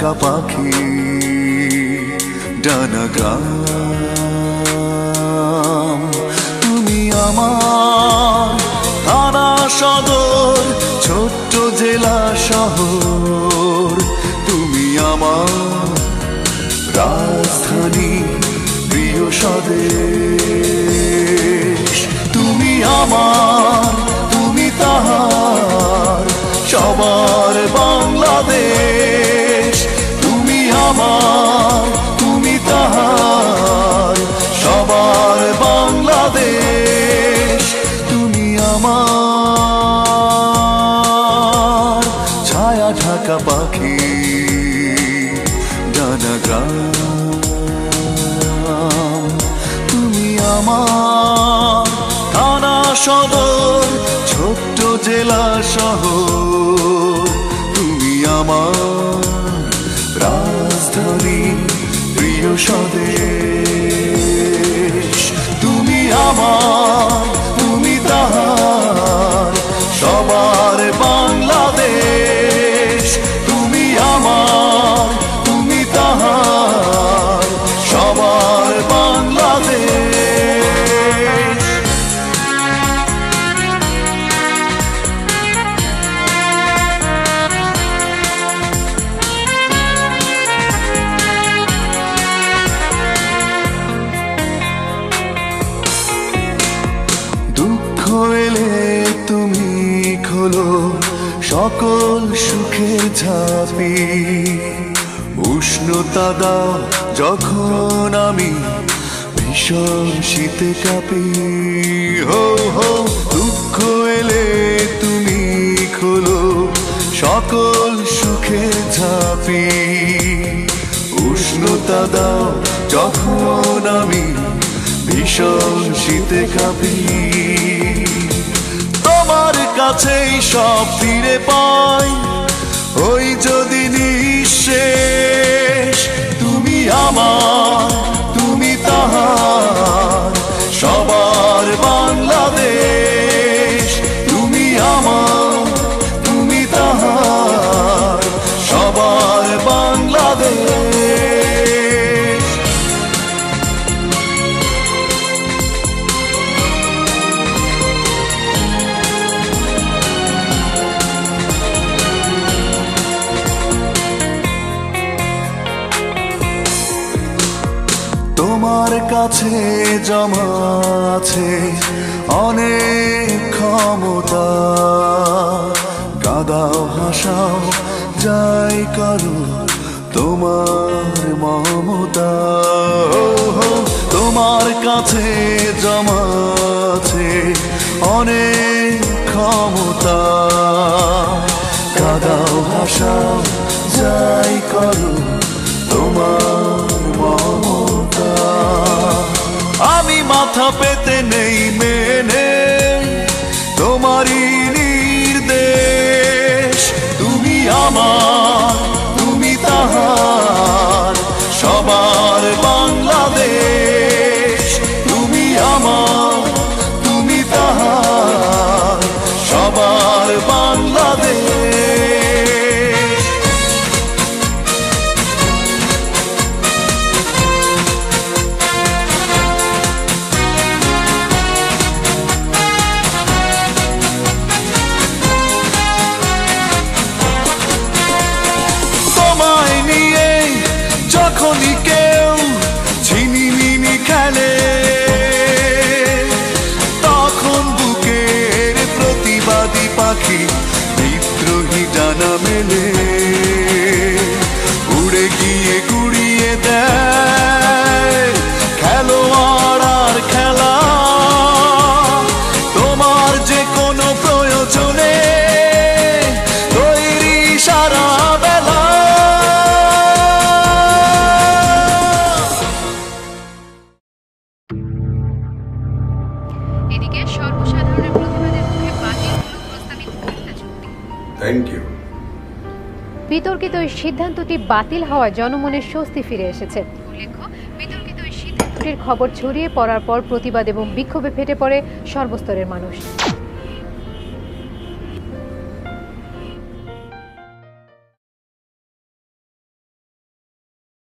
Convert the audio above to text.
ঢাকা পাখি ডানা গ্রাম। তুমি আমার থানা সদর, ছোট্ট জেলা শহর। তুমি আমার রাজধানী, প্রিয় স্বদেশ। তুমি আমার, তুমি তাহার, সবার বাংলাদেশ। তুমি আমার, তুমি তাহার, সবার বাংলাদেশ। তুমি আমার ছায়া ঢাকা পাখি ডানা গ্রাম। তুমি আমার থানা সদর, ছোট্ট জেলা শহর। তুমি আমার রাজধানী, প্রিয় স্বদেশ। তুমি আমার, তুমি তাহার, সবার বাংলাদেশ। তুমি আমার, তুমি তাহার, সবার বাংলাদেশ। দুঃখ এলে তুমি খোলো সকল সুখের ঝাঁপি। উষ্ণতা দাও যখন আমি ভীষণ শীতে কাঁপি। হো হো দুঃখ এলে তুমি খোলো সকল সুখের ঝাঁপি। উষ্ণতা দাও যখন আমি ভীষণ শীতে কাঁপি। তোমার কাছেই সব ফিরে পাই, ওই যদি নিঃশেষ। তুমি আমার, তুমি তাহার, সবার বাংলাদেশ। তুমি আমার, তুমি তাহার, সবার বাংলাদেশ। তোমার কাছে জমা আছে অনেক ক্ষমতা। কাঁদাও হাসাও যাই করো তোমার মমতা। তোমার কাছে জমা আছে অনেক ক্ষমতা। কাঁদাও হাসাও যাই করো তোমার মমতা। আমি মাথা পেতে নেই মেনে তোমারই নির্দেশ। তুমি আমার, তুমি তাহার, সবার বাংলাদেশ। তুমি আমার, তুমি তাহার, সবার বাংলাদেশ। তোমায় নিয়ে যখনই কেউ ঝিনিমিনি খেলে, তখন বুকের প্রতিবাদী পাখি বিদ্রোহী ডানা মেলে। উড়ে গিয়ে গুড়িয়ে দেয় খেলোয়াড় আর খেলা। তোমার যে কোনো প্রয়োজনে তৈরি সারা বেলা। এদিকে সর্বসাধারণের প্রতিবাদের মুখে বাতিল হলো প্রস্তাবিত মিথ্যা চুক্তি। Thank you. বিতর্কিত এই সিদ্ধান্তটি বাতিল হওয়ায় জনমনে স্বস্তি ফিরে এসেছে। উল্লেখ্য, বিতর্কিত এই সিদ্ধান্তটির খবর ছড়িয়ে পড়ার পর প্রতিবাদ এবং বিক্ষোভে ফেটে পড়ে সর্বস্তরের মানুষ।